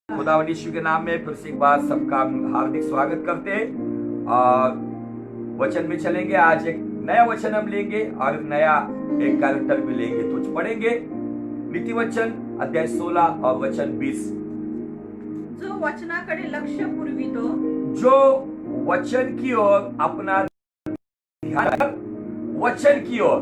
खुदावंद यीशु के नाम में फिर से एक बार सबका हार्दिक स्वागत करते हैं और वचन में चलेंगे। आज एक नया वचन हम लेंगे और एक नया एक कैरेक्टर भी लेंगे। तो पढ़ेंगे नीति वचन अध्याय 16 और वचन 20। जो वचनाकडे लक्ष पुरवितो, जो वचन की ओर अपना ध्यान, वचन की ओर,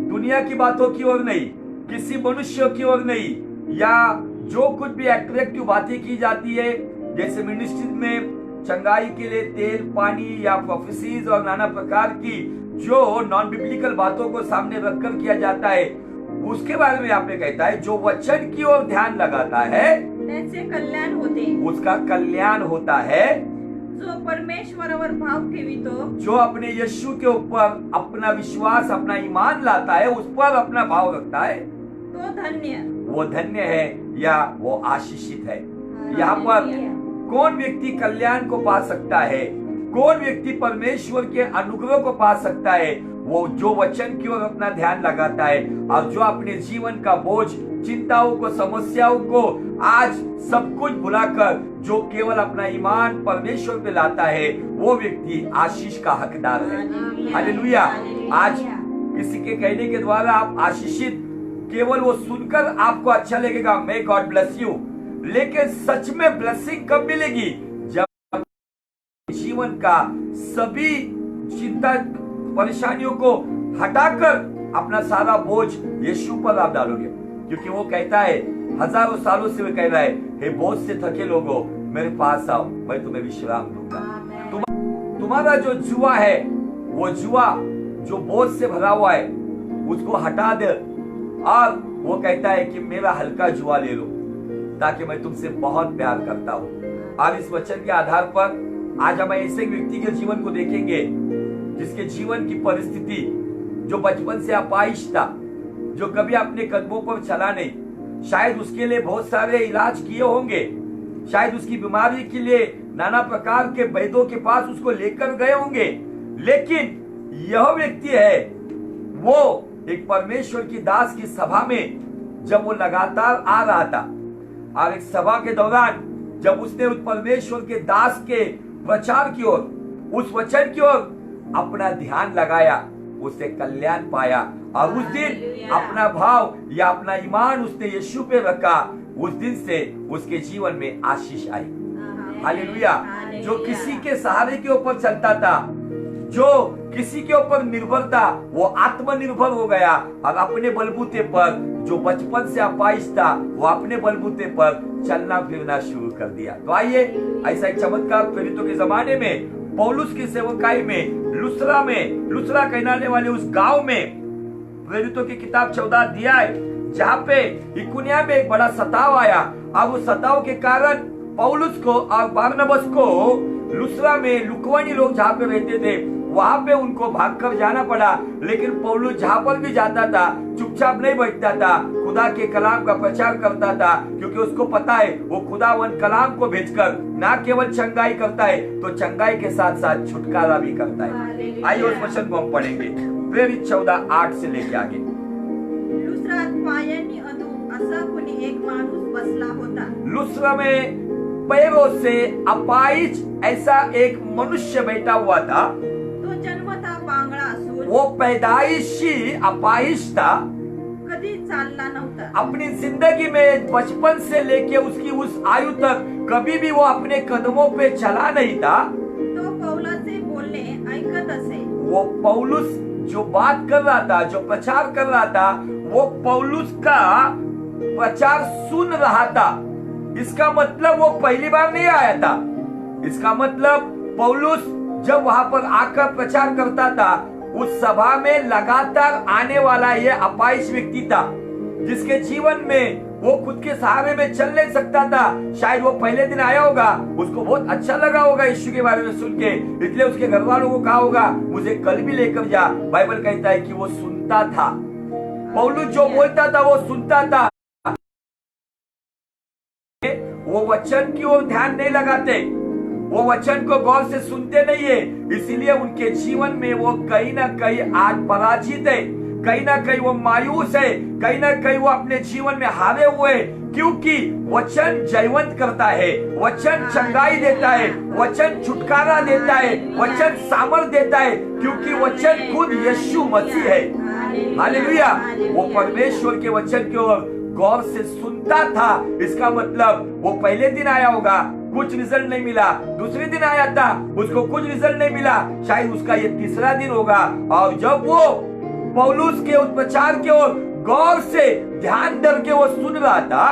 दुनिया की बातों की ओर नहीं, किसी मनुष्य की ओर नहीं, या जो कुछ भी अट्रैक्टिव बातें की जाती है, जैसे मिनिस्ट्री में चंगाई के लिए तेल, पानी या प्रोफेसीज और नाना प्रकार की जो नॉन बिब्लिकल बातों को सामने रखकर किया जाता है, उसके बारे में आपने कहता है जो वचन की ओर ध्यान लगाता है त्याचे कल्याण होते। उसका कल्याण होता है। जो परमेश्वरावर भाव ठेवितो, जो अपने यीशु के ऊपर अपना विश्वास, अपना ईमान लाता है, उस पर अपना भाव रखता है, तो धन्य, वो धन्य है या वो आशीषित है। यहाँ पर कौन व्यक्ति कल्याण को पा सकता है, कौन व्यक्ति परमेश्वर के अनुग्रह को पा सकता है? वो जो वचन की ओर अपना ध्यान लगाता है और जो अपने जीवन का बोझ, चिंताओं को, समस्याओं को आज सब कुछ भुलाकर जो केवल अपना ईमान परमेश्वर पे लाता है, वो व्यक्ति आशीष का हकदार है। हालेलुया। आज किसी के कहने के द्वारा आप आशीषित, केवल वो सुनकर आपको अच्छा लगेगा, मे गॉड ब्लेस यू, लेकिन सच में ब्लेसिंग कब मिलेगी? जब जीवन का सभी चिंता परेशानियों को हटाकर अपना सारा बोझ यीशु पर आप डालोगे। क्योंकि वो कहता है, हजारों सालों से वो कह रहा है, हे बोझ से थके लोगों मेरे पास आओ, मैं तुम्हें विश्राम दूंगा। तुम्हारा जो जुआ है, वो जुआ जो बोझ से भरा हुआ है, उसको हटा दे और वो कहता है कि मेरा हल्का जुआ ले लो, ताकि मैं तुमसे बहुत प्यार करता हूँ। और इस वचन के आधार पर आज हम ऐसे व्यक्ति के जीवन को देखेंगे जिसके जीवन की परिस्थिति, जो बचपन से अपाहिज था, जो कभी अपने कदमों पर चला नहीं, शायद उसके लिए बहुत सारे इलाज किए होंगे, शायद उसकी बीमारी के लिए नाना प्रकार के वैद्यों के पास उसको लेकर गए होंगे, लेकिन यह व्यक्ति है, वो एक परमेश्वर की दास की सभा में जब वो लगातार आ रहा था और एक सभा के दौरान जब उसने उस परमेश्वर के दास के प्रचार की ओर, उस वचन की ओर अपना ध्यान लगाया, उससे कल्याण पाया और उस दिन अपना भाव या अपना ईमान उसने यीशु पे रखा। उस दिन से उसके जीवन में आशीष आई। हालेलुया। जो किसी के सहारे के ऊपर चलता था, जो किसी के ऊपर निर्भर था, वो आत्मनिर्भर हो गया और अपने बलबूते पर, जो बचपन से अपाहिज था, वो अपने बलबूते पर चलना फिरना शुरू कर दिया। तो आइए, ऐसा एक चमत्कार प्रेरितों के जमाने में, पौलुस की सेवकाई में, लुस्त्रा कहलाने वाले उस गांव में, प्रेरितों की किताब 14 अध्याय, जहाँ पे इकुनिया में एक बड़ा सताव आया। अब उस सताव के कारण पौलुस को और बारनबास को लुस्त्रा में लुकवानी लोग जहाँ पे रहते थे, वहां पे उनको भागकर जाना पड़ा। लेकिन पौलुस जहाँ पर भी जाता था, चुपचाप नहीं बैठता था, खुदा के कलाम का प्रचार करता था, क्योंकि उसको पता है वो खुदावन कलाम को भेजकर ना केवल चंगाई करता है, तो चंगाई के साथ साथ छुटकारा भी करता है। आइए उस वचन को हम पढ़ेंगे, प्रेरित 14:8 से लेके आगे। लुस्त्रात पायांनी अधू असा कोणी एक माणूस बसला होता। लुस्त्रा में पैरों से अपाहिज ऐसा एक मनुष्य बैठा हुआ था। तो जन्मता बांगडा असून वो पैदाइशी अपाहिज था, कधी चालला नव्हता। अपनी जिंदगी में बचपन से लेके उसकी उस आयु तक कभी भी वो अपने कदमों पे चला नहीं था। तो पौलाचे बोलणे ऐकत असे। वो पौलुस जो बात कर रहा था, जो प्रचार कर रहा था, वो पौलुस का प्रचार सुन रहा था। इसका मतलब वो पहली बार नहीं आया था। इसका मतलब पौलुस जब वहां पर आकर प्रचार करता था, उस सभा में लगातार आने वाला ये अपाहिज व्यक्ति था, जिसके जीवन में वो खुद के सहारे में चल नहीं सकता था। शायद वो पहले दिन आया होगा, उसको बहुत अच्छा लगा होगा यीशु के बारे में सुन के, इसलिए उसके घर वालों को कहा होगा मुझे कल भी लेकर जा। बाइबल कहता है कि वो सुनता था, पौलुस जो बोलता था वो सुनता था। वो वचन की ओर ध्यान नहीं लगाते, वो वचन को गौर से सुनते नहीं है, इसीलिए उनके जीवन में वो कहीं ना कहीं आज पराजित है। कहीं ना कहीं वो मायूस है, कहीं ना कहीं वो अपने जीवन में हारे हुए, क्योंकि वचन जयवंत करता है, वचन चंगाई देता है, वचन छुटकारा देता है, वचन सामर्थ देता है, क्योंकि वचन खुद यीशु मसीह है। हालेलुया। वो परमेश्वर के वचन की ओर गौर से सुनता था। इसका मतलब वो पहले दिन आया होगा, कुछ रिजल्ट नहीं मिला, दूसरे दिन आया था, उसको कुछ रिजल्ट नहीं मिला, शायद उसका ये तीसरा दिन होगा। और जब वो पौलुस के उस प्रचार की ओर गौर से ध्यान करके वो सुन रहा था,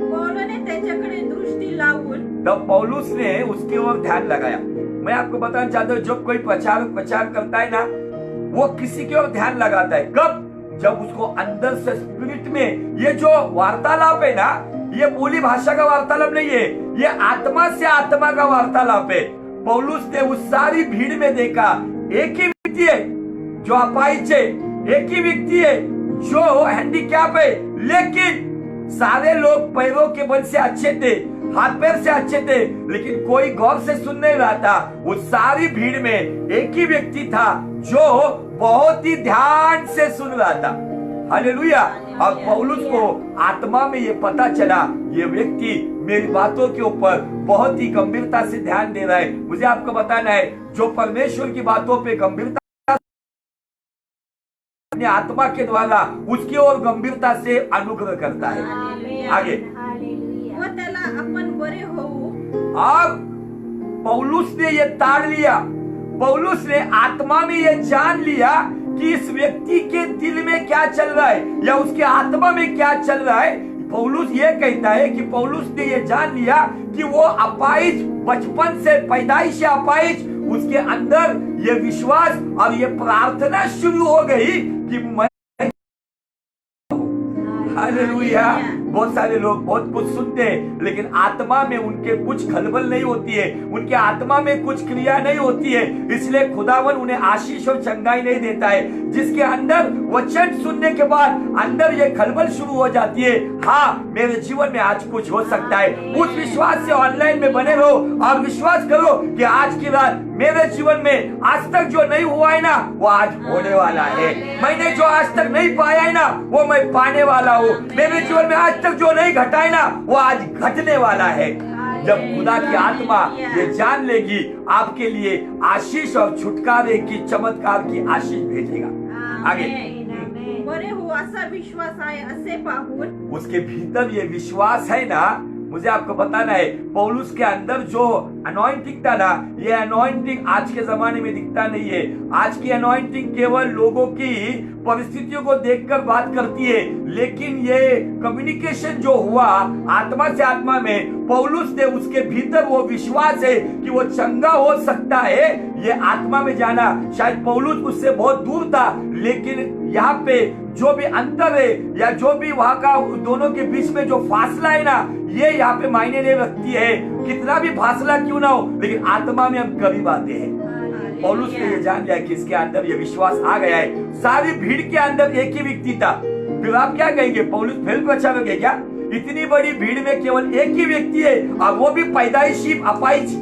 पौलुसने त्याच्याकडे दृष्टी लावून, तब पौलुस ने उसके ओर ध्यान लगाया। मैं आपको बताना चाहता हूँ, जब कोई प्रचार करता है ना, वो किसी की ओर ध्यान लगाता है। कब? जब उसको अंदर से स्पिरिट में, ये जो वार्तालाप है ना, ये बोली भाषा का वार्तालाप नहीं है, ये आत्मा से आत्मा का वार्तालाप है। पौलुस ने उस सारी भीड़ में देखा, एक ही व्यक्ति है जो अपाहिज है, एक ही व्यक्ति है जो हैंडीकैप है, लेकिन सारे लोग पैरों के बल से अच्छे थे, हाथ पैर से अच्छे थे, लेकिन कोई गौर से सुन नहीं रहा था। उस सारी भीड़ में एक ही व्यक्ति था जो बहुत ही ध्यान से सुन रहा था। हालेलुया। और पौलुस को आत्मा में ये पता चला, ये व्यक्ति मेरी बातों के ऊपर बहुत ही गंभीरता से ध्यान दे रहा है। मुझे आपको बताना है, जो परमेश्वर की बातों पे गंभीरता अपने आत्मा के द्वारा उसकी ओर गंभीरता से अनुग्रह करता है। आगे, व त्याला आपण बरे होऊ। अब पौलुस ने ये ताड़ लिया, पौलुस ने आत्मा में ये जान लिया कि इस व्यक्ति के दिल में क्या चल रहा है या उसके आत्मा में क्या चल रहा है। पौलुस ये कहता है कि पौलुस ने ये जान लिया कि वो अपाहिज, बचपन से पैदाइश से अपाहिज, उसके अंदर ये विश्वास और ये प्रार्थना शुरू हो गई कि मैं, हालेलुया। बहुत सारे लोग बहुत कुछ सुनते हैं, लेकिन आत्मा में उनके कुछ खलबल नहीं होती है, उनके आत्मा में कुछ क्रिया नहीं होती है, इसलिए खुदावन उन्हें आशीष और चंगाई नहीं देता है। जिसके अंदर वचन सुनने के बाद अंदर ये खलबल शुरू हो जाती है, हाँ मेरे जीवन में आज कुछ हो सकता है, उस विश्वास से ऑनलाइन में बने रहो और विश्वास करो कि आज की रात मेरे जीवन में आज तक जो नहीं हुआ है ना, वो आज होने वाला है। मैंने जो आज तक नहीं पाया है ना, वो मैं पाने वाला हूँ। मेरे जीवन में आज तक जो नहीं घटा है ना, वो आज घटने वाला है। जब खुदा की आत्मा ये जान लेगी, आपके लिए आशीष और छुटकारे की, चमत्कार की आशीष भेजेगा। आगे, बरे हो असा विश्वास आहे असे पाहून, उसके भीतर ये विश्वास है ना, मुझे आपको बताना है, पौलुस के अंदर जो अनॉइंटिंग था ना, ये अनॉइंटिंग आज के जमाने में दिखता नहीं है। आज की अनॉइंटिंग केवल लोगों की परिस्थितियों को देखकर बात करती है, लेकिन ये कम्युनिकेशन जो हुआ आत्मा से आत्मा में, पौलुस ने उसके भीतर वो विश्वास है कि वो चंगा हो सकता है, ये आत्मा में जाना। शायद पौलुस उससे बहुत दूर था, लेकिन यहाँ पे जो भी अंतर है या जो भी वहां का दोनों के बीच में जो फासला है ना, ये यहाँ पे मायने नहीं रखती है। कितना भी फासला क्यों ना हो, लेकिन आत्मा में हम करीब आते हैं। पौलुस ने ये जान लिया कि इसके अंदर ये विश्वास आ गया है। सारी भीड़ के अंदर एक ही व्यक्ति था। फिर आप क्या कहेंगे, पौलुस फेल प्रचारक है क्या? इतनी बड़ी भीड़ में केवल एक ही व्यक्ति है, और वो भी पैदाइशी अपाहिज।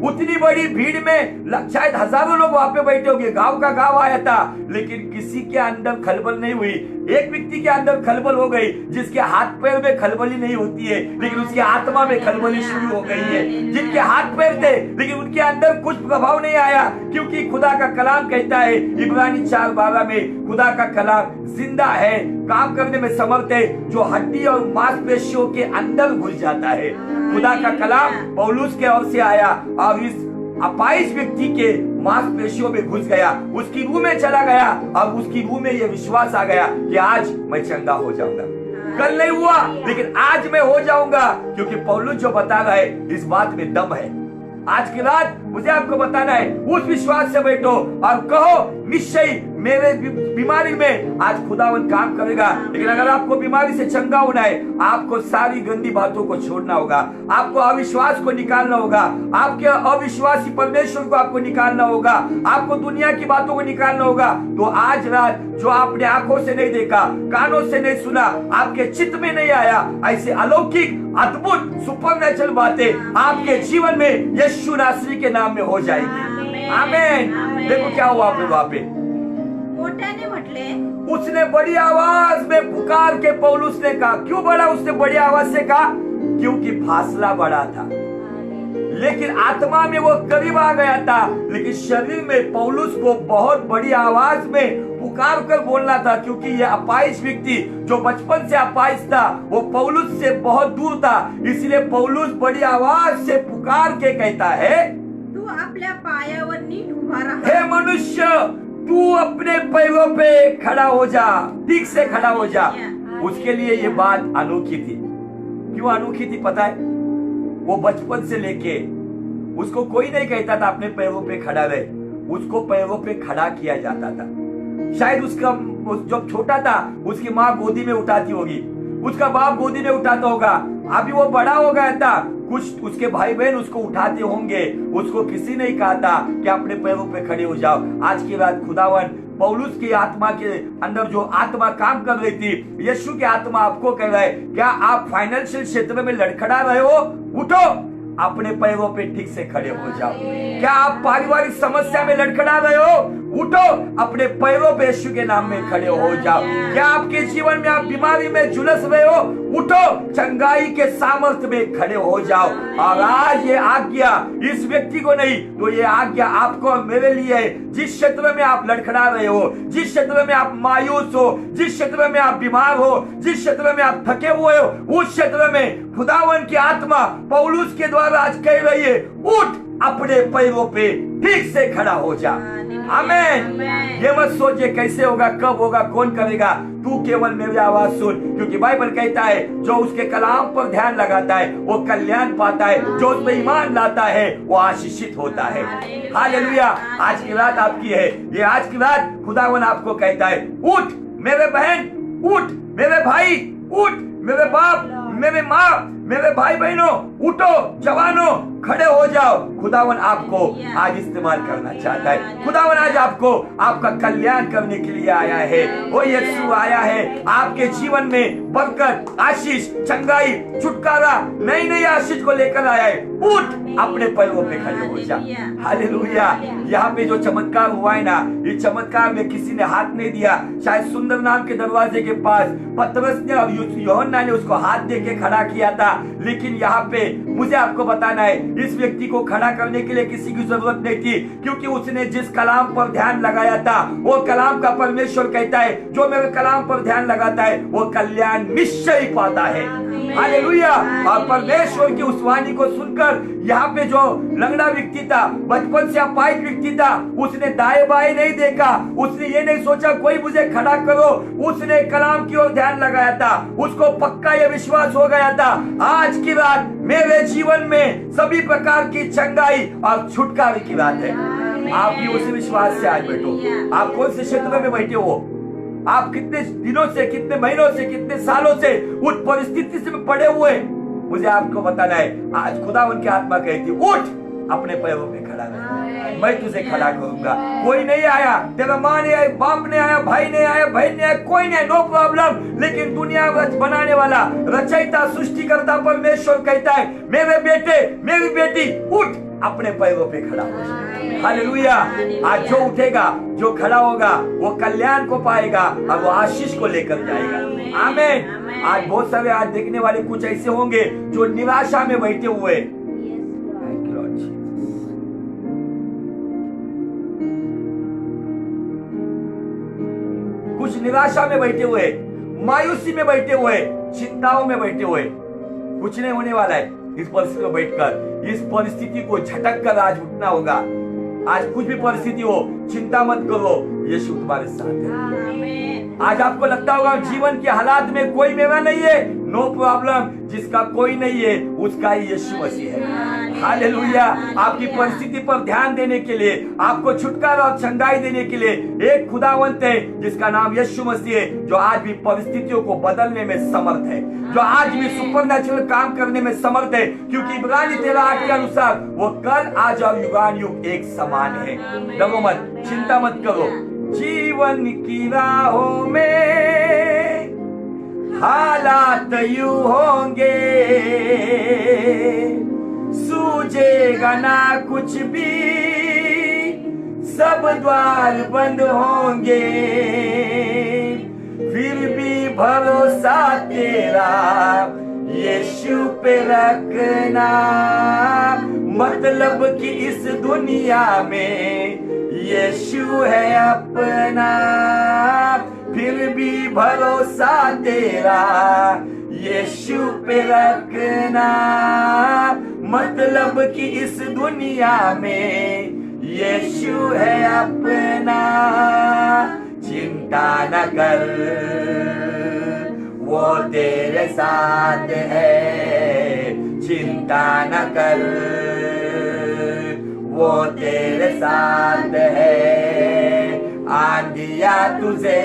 उतनी बड़ी भीड़ में शायद हजारों लोग वहां पे बैठे होंगे, गांव का गांव आया था, लेकिन किसी के अंदर खलबल नहीं हुई। एक व्यक्ति के अंदर खलबल हो गई, जिसके हाथ पैर में खलबली नहीं होती है, लेकिन उसके आत्मा में खलबली शुरू हो गई है। जिनके हाथ पैर थे, लेकिन उनके अंदर कुछ प्रभाव नहीं आया, क्योंकि खुदा का कलाम कहता है इब्रानी 4:12 में, खुदा का कलाम जिंदा है, काम करने में समर्थ है, जो हड्डी और मांसपेशियों के अंदर घुस जाता है। खुदा का कलाम पौलुस के ओर से आया और इस अपाहिज व्यक्ति के मांसपेशियों में घुस गया, उसकी रूह में चला गया, और उसकी रूह में यह विश्वास आ गया कि आज मैं चंगा हो जाऊंगा। कल नहीं हुआ, लेकिन आज मैं हो जाऊंगा, क्योंकि पौलुस जो बता रहा है इस बात में दम है। आज की रात मुझे आपको बताना है, उस विश्वास से बैठो और कहो निश्चय मेरे बीमारी में आज खुदावन काम करेगा। लेकिन अगर आपको बीमारी से चंगा होना है, आपको सारी गंदी बातों को छोड़ना होगा, आपको अविश्वास को निकालना होगा, आपके अविश्वासी परमेश्वर को आपको निकालना होगा, आपको दुनिया की बातों को निकालना होगा। तो आज रात जो आपने आंखों से नहीं देखा, कानों से नहीं सुना, आपके चित्त में नहीं आया, ऐसे अलौकिक अद्भुत सुपरनैचुरल बातें आपके जीवन में यीशु नासरी के नाम में हो जाएगी। आमीन। देखो क्या हुआ फिर वहां पे, मोठ्याने म्हटले, उसने बड़ी आवाज में पुकार के पौलुस ने कहा। क्यों बड़ा उसने बड़ी आवाज से कहा? क्योंकि फासला बड़ा था, लेकिन आत्मा में वो करीब आ गया था, लेकिन शरीर में पौलुस को बहुत बड़ी आवाज में पुकार कर बोलना था, क्योंकि यह अपाहिज व्यक्ति जो बचपन से अपाहिज था वो पौलुस से बहुत दूर था। इसलिए पौलुस बड़ी आवाज से पुकार के कहता है, तू आपल्या पायावर नीट उभा हे राहा। मनुष्य, तू अपने पैरों पे खड़ा हो जा, ठीक से खड़ा हो जा। उसके लिए ये बात अनोखी थी। क्यों अनोखी थी पता है? वो बचपन से लेके उसको कोई नहीं कहता था अपने पैरों पे खड़ा रहे, उसको पैरों पे खड़ा किया जाता था। शायद उसका जब छोटा था उसकी माँ गोदी में उठाती होगी, उसका बाप गोदी में उठाता होगा। अभी वो बड़ा हो गया था, कुछ उसके भाई बहन उसको उठाते होंगे, उसको किसी ने कहा था कि अपने पैरों पे खड़े हो जाओ। आज की रात खुदावन पौलुस की आत्मा के अंदर जो आत्मा काम कर रही थी, यीशु की आत्मा आपको कह रहा है, क्या आप फाइनेंशियल क्षेत्र में लड़खड़ा रहे हो? उठो, अपने पैरों पे ठीक से खड़े हो जाओ। क्या आप पारिवारिक समस्या में लड़खड़ा रहे हो? उठो, अपने पैरों पे यीशु के नाम में खड़े हो जाओ। क्या आपके जीवन में आप बीमारी में झुलस रहे हो? उठो, चंगाई के सामर्थ्य में खड़े हो जाओ। और आज ये आज्ञा इस व्यक्ति को नहीं, तो ये आज्ञा आपको और मेरे लिए है। जिस क्षेत्र में आप लड़खड़ा रहे हो, जिस क्षेत्र में आप मायूस हो, जिस क्षेत्र में आप बीमार हो, जिस क्षेत्र में आप थके हुए हो, उस क्षेत्र में खुदावन की आत्मा पौलुस के द्वारा आज कह रही है, उठ, अपने पैरों पे ठीक से खड़ा हो जा। आमीन। ये मत सोचिए कैसे होगा, कब होगा, कौन करेगा। तू केवल मेरी आवाज सुन, क्योंकि बाइबल कहता है जो उसके कलाम पर ध्यान लगाता है वो कल्याण पाता है, जो उस पर ईमान लाता है वो आशीषित होता है। हालेलुया। आज की रात आपकी है। ये आज की रात खुदावन आपको कहता है, उठ मेरे बहन, उठ मेरे भाई, उठ मेरे बाप, मेरे माँ, मेरे भाई बहनों, उठो, जवानों, खड़े हो जाओ। खुदावन आपको आज इस्तेमाल करना चाहता है। खुदावन आज आपको आपका कल्याण करने के लिए आया है। वो यीशु आया है आपके जीवन में बरकत, आशीष, चंगाई, छुटकारा, नई नई आशीष को लेकर आया है। उठ, अपने पैरों पे खड़े हो जा। हालेलुया। यहाँ पे जो चमत्कार हुआ है ना, इस चमत्कार में किसी ने हाथ नहीं दिया। शायद सुंदर नाम के दरवाजे के पास पतरस ने और यूहन्ना ने उसको हाथ दे के खड़ा किया था, लेकिन यहाँ पे मुझे आपको बताना है, इस व्यक्ति को खड़ा करने के लिए किसी की जरूरत नहीं थी, क्योंकि उसने जिस कलाम पर ध्यान लगाया था वो कलाम का परमेश्वर कहता है, जो मेरे कलाम पर ध्यान लगाता है वो कल्याण निश्चय पाता है। हालेलुया। और परमेश्वर की उस वाणी को सुनकर यहाँ पे जो लंगड़ा व्यक्ति था, बचपन से अपाहिज व्यक्ति था, उसने दाएं बाएं नहीं देखा, उसने ये नहीं सोचा कोई मुझे खड़ा करो, उसने कलाम की ओर ध्यान लगाया था। उसको पक्का ये विश्वास हो गया था, आज की रात मेरे जीवन में सभी प्रकार की चंगाई और छुटकारे की रात है। आप भी उसी विश्वास से आज बैठो। आप कौन से क्षेत्र में बैठे हो? आप कितने दिनों से, कितने महीनों से, कितने सालों से उस परिस्थिति से पड़े हुए, मुझे आपको बताना है। आज खुदा उनकी आत्मा कहती, उठ, अपने पैरों पे खड़ा रह, मैं तुझे खड़ा करूंगा। कोई नहीं आया, तेरा माँ नहीं आया, बाप नहीं आया, भाई नहीं आया, बहन नहीं आया, कोई नहीं, नो प्रॉब्लम। लेकिन दुनिया बनाने वाला, रचयिता, सृष्टिकर्ता परमेश्वर कहता है, मेरे बेटे, मेरी बेटी, उठ, अपने पैरों पे खड़ा हो जा। हालेलुया। आज जो उठेगा, जो खड़ा होगा, वो कल्याण को पाएगा और वो आशीष को लेकर जाएगा। आमीन। आज बहुत सारे आज देखने वाले कुछ ऐसे होंगे जो निराशा में बैठे हुए, कुछ निराशा में बैठे हुए, मायूसी में बैठे हुए, चिंताओं में बैठे हुए। कुछ नहीं होने वाला है। इस परिस्थिति में बैठकर इस परिस्थिति को झटक कर आज उठना होगा। आज कुछ भी परिस्थिति हो, चिंता मत करो, यीशु तुम्हारे साथ है। आज आपको लगता होगा जीवन के हालात में कोई मेरा नहीं है, नो प्रॉब्लम। जिसका कोई नहीं है उसका ही यीशु मसीह है। हालेलुया। आपकी परिस्थिति पर ध्यान देने के लिए, आपको छुटकारा और चंगाई देने के लिए एक खुदावंत है जिसका नाम यीशु मसीह है, जो आज भी परिस्थितियों को बदलने में समर्थ है, जो आज भी सुपरनैचुरल काम करने में समर्थ है, क्योंकि इब्रानी 13:8 के अनुसार वो कल, आज और युगान युग एक समान है। डरो मत, चिंता मत करो। जीवन की राहों में हालात यूं होंगे, सूझेगा ना कुछ भी, सब द्वार बंद होंगे, फिर भी भरोसा तेरा यीशु पे रखना। मतलब कि इस दुनिया में यीशु है अपना, फिर भी भरोसा तेरा यीशु पे रखना। मतलब कि इस दुनिया में यीशु है अपना। चिंता न कर वो तेरे साथ है, चिंता न कर वो तेरे साथ है। आंधिया तुझे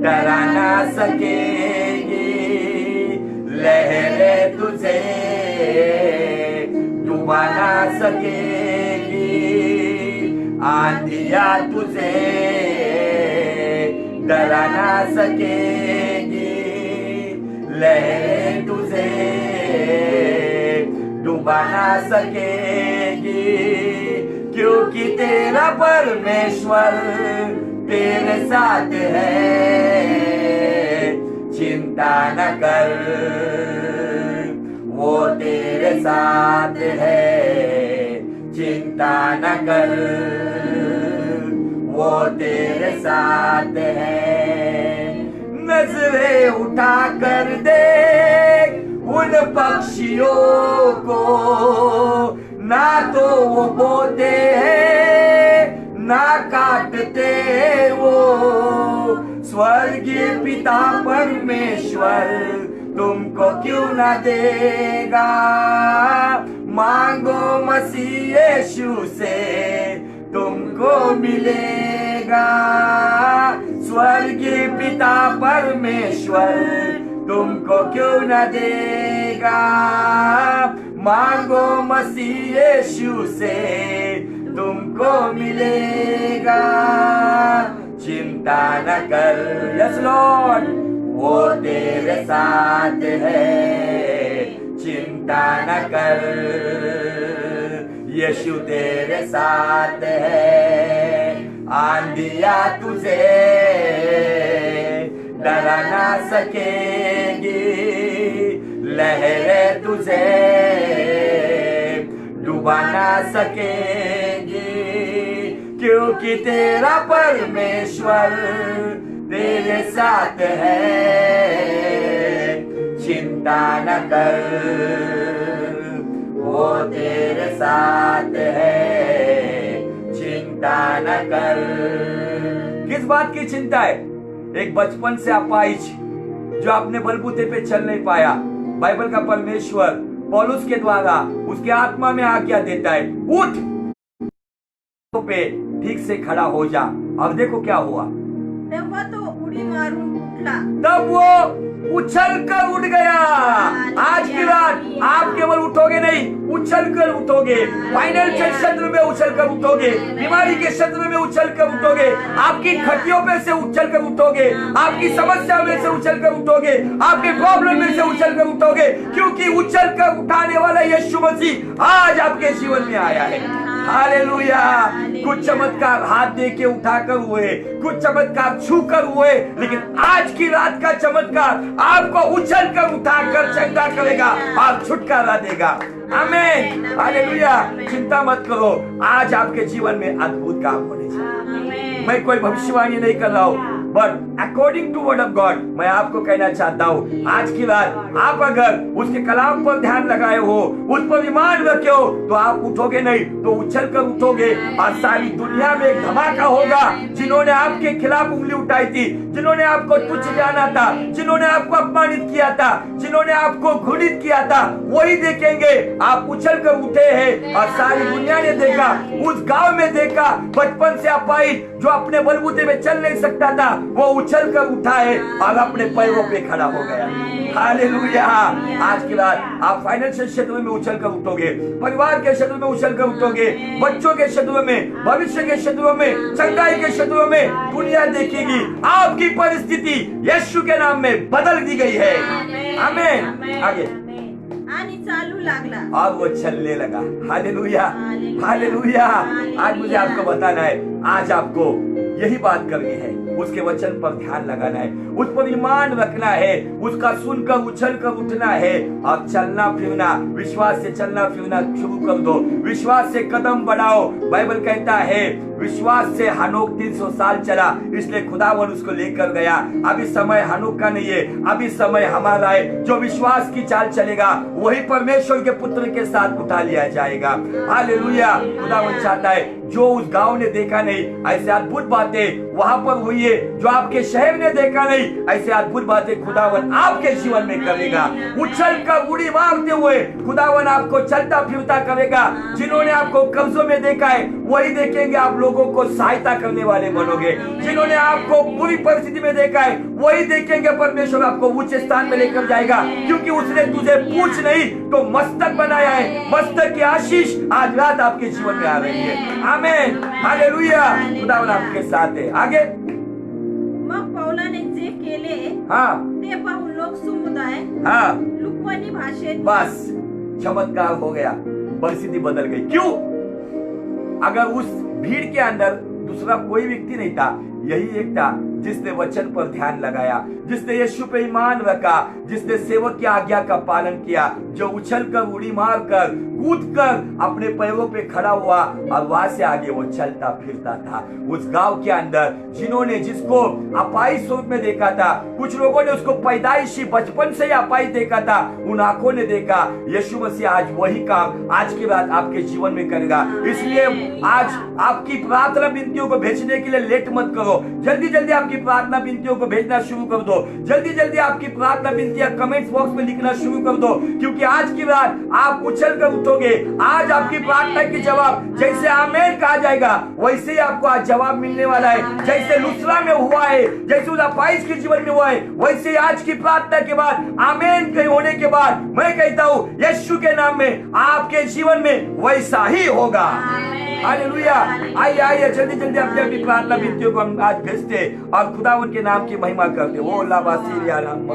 डरा ना सकेगी, लहरें तुझे डुबा ना सकेगी। आंधिया तुझे डरा ना सकेगी, लहरें तुझे डुबा ना सकेगी। क्योंकि तेरा परमेश्वर तेरे साथ है। चिंता न कर वो तेरे साथ है, चिंता न कर वो तेरे साथ है। नजरें उठा कर देख उन पक्षियों को, ना तो वो बोते हैं ना काटते वो। स्वर्गीय पिता परमेश्वर तुमको क्यों ना देगा। मांगो मसीह यीशु से तुमको मिलेगा। स्वर्गीय पिता परमेश्वर तुमको क्यों न देगा। मांगो मसीह यीशु से तुमको मिलेगा। चिंता न कर, यस लॉर्ड, वो तेरे साथ है। चिंता न कर, यीशु तेरे साथ है। आंधिया तुझे डरा ना सकेगी, लहरें तुझे डुबा ना सकेगी। क्योंकि तेरा परमेश्वर तेरे साथ है। चिंता न कर वो तेरे साथ है। चिंता न कर। किस बात की चिंता है? एक बचपन से अपाहिज जो अपने बलबूते पे चल नहीं पाया, बाइबल का परमेश्वर पौलुस के द्वारा उसके आत्मा में आज्ञा देता है, उठ पे ठीक से खड़ा हो जा। अब देखो क्या हुआ। तेव्हा तो उडी मारून उठला। तब वो उछल कर उठ गया। आज की रात आप केवल उठोगे नहीं, उछल कर उठोगे। फाइनेंशियल क्षेत्र में उछल कर उठोगे, बीमारी के क्षेत्र में उछल कर उठोगे, आपकी खटियों में से उछल कर उठोगे, आपकी समस्या में से उछल कर उठोगे, आपके प्रॉब्लम में से उछल कर उठोगे। क्योंकि उछल कर उठाने वाला यीशु मसीह आज आपके जीवन में आया है। हालेलुया। कुछ चमत्कार हाथ दे के उठाकर हुए, कुछ चमत्कार छू कर हुए, लेकिन आज की रात का चमत्कार आपको उछल कर उठाकर चंगा करेगा और छुटकारा देगा। आमीन। हालेलुया। चिंता मत करो, आज आपके जीवन में अद्भुत काम होने चाहिए। मैं कोई भविष्यवाणी नहीं कर रहा हूँ, but according to word of God मैं आपको कहना चाहता हूँ, आज की रात आप अगर उसके कलाम पर ध्यान लगाए हो, उस पर ईमान रखे हो, तो आप उठोगे नहीं तो उछल कर उठोगे और सारी दुनिया में एक धमाका होगा। जिन्होंने आपके खिलाफ उंगली उठाई थी, जिन्होंने आपको तुच्छ जाना था, जिन्होंने आपको अपमानित किया था, जिन्होंने आपको घृणित किया था, वही देखेंगे आप उछल कर उठे हैं। और सारी दुनिया ने देखा, उस गांव में देखा, बचपन से अपाहिज जो अपने बलबूते में चल नहीं सकता था, वो उछल कर उठा है और अपने पैरों पे खड़ा हो गया। हालेलुया। आज की रात आप फाइनेंशियल क्षेत्र में उछल कर उठोगे, परिवार के क्षेत्र में उछल कर उठोगे, बच्चों के क्षेत्र में, भविष्य के क्षेत्र में, चंगाई के क्षेत्र में दुनिया देखेगी आपकी परिस्थिति यीशु के नाम में बदल दी गई है। आमीन। आगे आणि चालू लागला. अब वो चलने लगा. Hallelujah, hallelujah, hallelujah. आज मुझे हालेलुया. आपको बताना है, आज आपको यही बात करनी है, उसके वचन पर ध्यान लगाना है, उस पर ईमान रखना है, उसका सुनकर उछल कर उठना है और चलना फिरना, विश्वास से चलना फिरना शुरू कर दो, विश्वास से कदम बढ़ाओ. बाइबल कहता है विश्वास से हनोक 300 साल चला, इसलिए खुदावन उसको लेकर गया. अभी समय हनोक का नहीं है, अभी समय हमारा है. जो विश्वास की चाल चलेगा वही परमेश्वर के पुत्र के साथ उठा लिया जाएगा. हालेलुया. खुदावन चाहता है जो उस गांव ने देखा नहीं, ऐसे अद्भुत बातें वहां पर हुई है. जो आपके शहर ने देखा नहीं, ऐसे अद्भुत बातें खुदावन आपके जीवन में करेगा. उछल कर उड़ी मारते हुए खुदावन आपको चलता फिरता करेगा. जिन्होंने आपको कर्जों में देखा है वही देखेंगे आप लोगों को सहायता करने वाले बनोगे. जिन्होंने आपको बुरी परिस्थिति में देखा है वही देखेंगे परमेश्वर आपको ऊंचे स्थान में लेकर जाएगा, क्योंकि उसने तुझे पूछ नहीं तो मस्तक बनाया है. मस्तक की आशीष आज रात आपके जीवन में आ रही है. आमीन. हालेलुया. खुदावन आपके साथ है. आगे. मग पौलाने जे केले हाँ ते पाहून लोक समुदाय हाँ लुकवानी भाषेत बस चमत्कार हो गया, परिस्थिति बदल गई. क्यों? अगर उस भीड़ के अंदर दूसरा कोई व्यक्ति नहीं था, यही एक था जिसने वचन पर ध्यान लगाया, जिसने यीशु पे ईमान रखा, जिसने सेवक की आज्ञा का पालन किया, जो उछल कर उड़ी मार कर कूद कर अपने पैरों पे खड़ा हुआ और वहां से आगे वो चलता फिरता था. उस गांव के अंदर जिन्होंने जिसको अपाई स्वरूप में देखा था, कुछ लोगों ने उसको पैदाइशी बचपन से ही अपाई देखा था, उन आंखों ने देखा. यीशु मसीह आज वही काम आज के बाद आपके जीवन में करेगा. इसलिए आज आपकी प्रार्थना विनतियों को भेजने के लिए लेट मत करो. जल्दी जल्दी आपकी प्रार्थना विनतियों को भेजना शुरू कर दो. जल्दी जल्दी आपकी प्रार्थना विनतियां कमेंट्स बॉक्स में लिखना शुरू कर दो, क्योंकि आज की रात आप उछल कर उठोगे. आज आपकी प्रार्थना की जवाब जैसे आमीन कहा जाएगा, वैसे ही आपको आज जवाब मिलने वाला है. जैसे लुस्रा में हुआ है, जैसे उस अपाइश के जीवन में हुआ है, वैसे ही आज की प्रार्थना के बाद आमीन के होने के बाद मैं कहता हूँ यीशु के नाम में आपके जीवन में वैसा ही होगा. हालेलुया. आइए आइए जल्दी जल्दी अपनी अपनी प्रार्थना विनतियों को हम आज भेजते और खुदावन के नाम की महिमा करते. वो लाबासी याराम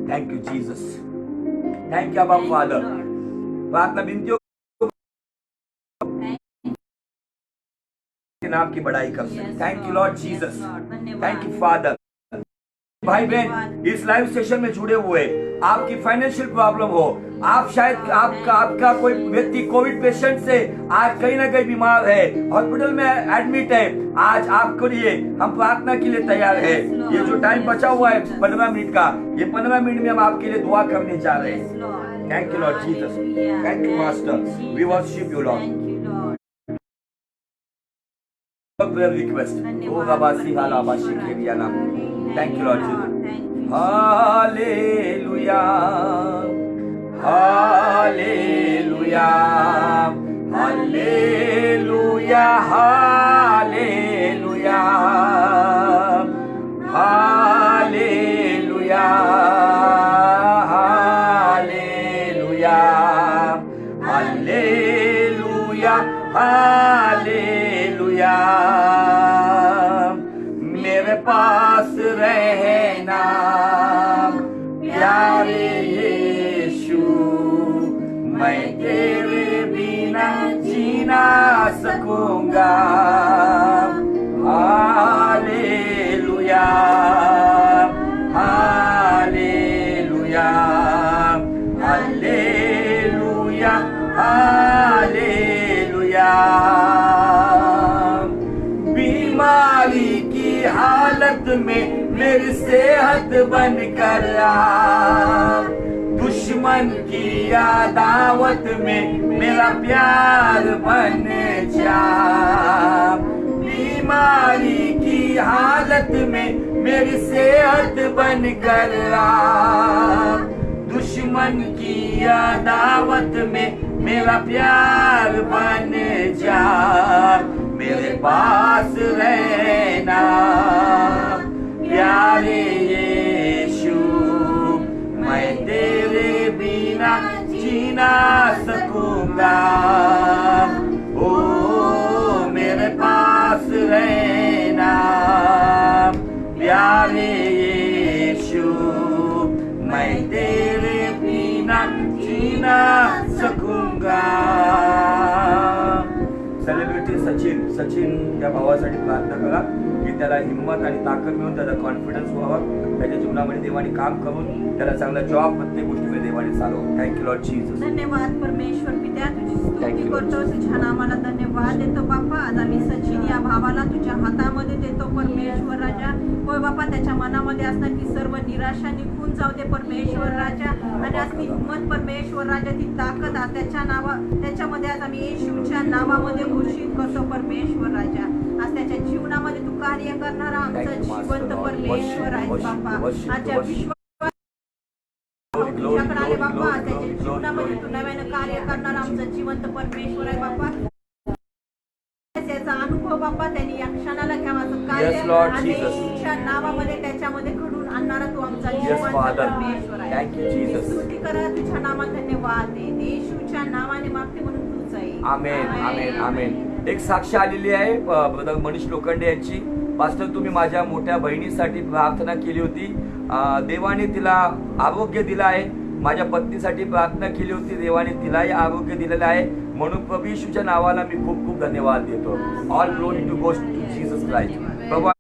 thank you Jesus. Thank you अब्बा फादर. प्रार्थना विनतियों के नाम की बड़ाई करते हैं. Thank you Lord Jesus. Thank you father. भाई बहन इस लाइव सेशन में जुड़े हुए, आपकी फाइनेंशियल प्रॉब्लम हो, आप शायद आपका कोई व्यक्ति कोविड पेशेंट से आज कहीं ना कहीं बीमार है, हॉस्पिटल में एडमिट है, आज आपके लिए हम प्रार्थना के लिए तैयार है. ये जो टाइम बचा हुआ है 15 मिनट का, ये 15 मिनट में हम आपके लिए दुआ करने जा रहे हैं. Thank you Lord Jesus. Thank you master. We worship you Lord. Request ओ गबासी हालाबाशी के रिया नाम. Thank you Lord Jesus. Hallelujah. Hallelujah. Hallelujah. Hallelujah. Hallelujah. Hallelujah. Hallelujah. Hallelujah. मेरे पास रहना प्यारे यीशु, मैं तेरे बिना जी ना सकूंगा. हालेलुया. हालेलुया. हालेलुया. हालेलुया. बीमारी की हालत में मेरी सेहत बन कर आ, दुश्मन की अदावत में मेरा प्यार बन जा. बीमारी की हालत में मेरी सेहत बन कर आ, दुश्मन की अदावत में मेरा प्यार बन जा. मेरे पास रहना प्यारे यीशु, मैं तेरे बिना जी ना सकूंगा. ओ मेरे पास रहना प्यारे जीना सकूंगा. सेलिब्रिटी सचिन या भावासाठी प्रार्थना करा की त्याला हिंमत आणि ताकद मिळून त्याचा कॉन्फिडन्स व्हावा, त्याच्या जीवनामध्ये देवाने काम करून त्याला चांगला जॉब प्रत्येक गोष्टीमध्ये देवाने चालव. Thank you Lord Jesus. धन्यवाद परमेश्वर पित्या, तुझी स्तुती Thank you, करतो, तुझ्या नावाला धन्यवाद देतो बाप्पा. आज आम्ही सचिन या भावाला तुझ्या हातामध्ये देतो परमेश्वर राजा. होय बाप्पा, त्याच्या मनामध्ये असणारी सर्व निराशा निघून जाऊ दे परमेश्वर राजा. आणि आज ती हिंमत परमेश्वर राजा, ती ताकद आज त्याच्यामध्ये आज आम्ही येशूच्या नावामध्ये घोषित करतो परमेश्वर राजा. आज त्याच्या जीवनामध्ये तू कार्य करणारा आमचा जिवंत परमेश्वर आहे बाप्पा. आजच्या विश्वास तुझ्याकडे आले बाप्पा, त्याच्या जीवनामध्ये तू नव्यानं कार्य करणारा आमचा जिवंत परमेश्वर आहे बाप्पा. त्याचा अनुभव बाप्पा त्यांनी या क्षणाला घ्यावाचं कार्य आणि येशूच्या नावामध्ये त्याच्यामध्ये घडून आणणारा तू आमचा जिवंत परमेश्वर आहे. स्तुती करा, तुझ्या नावात धन्यवाद दे. येशूच्या नावाने मागते म्हणून तूच आहे. आमेन आमेन आमेन. एक साक्ष आलेली आहे ब्रदर मनीष लोखंडे यांची. पास्टर, तुम्ही माझ्या मोठ्या बहिणीसाठी प्रार्थना केली होती, देवाने तिला आरोग्य दिलं आहे. माझ्या पत्नीसाठी प्रार्थना केली होती, देवाने तिलाही आरोग्य दिलेलं आहे. म्हणून प्रभू येशूच्या नावाला मी खूप खूप धन्यवाद देतो. All glory to goes to Jesus Christ. प्रभू,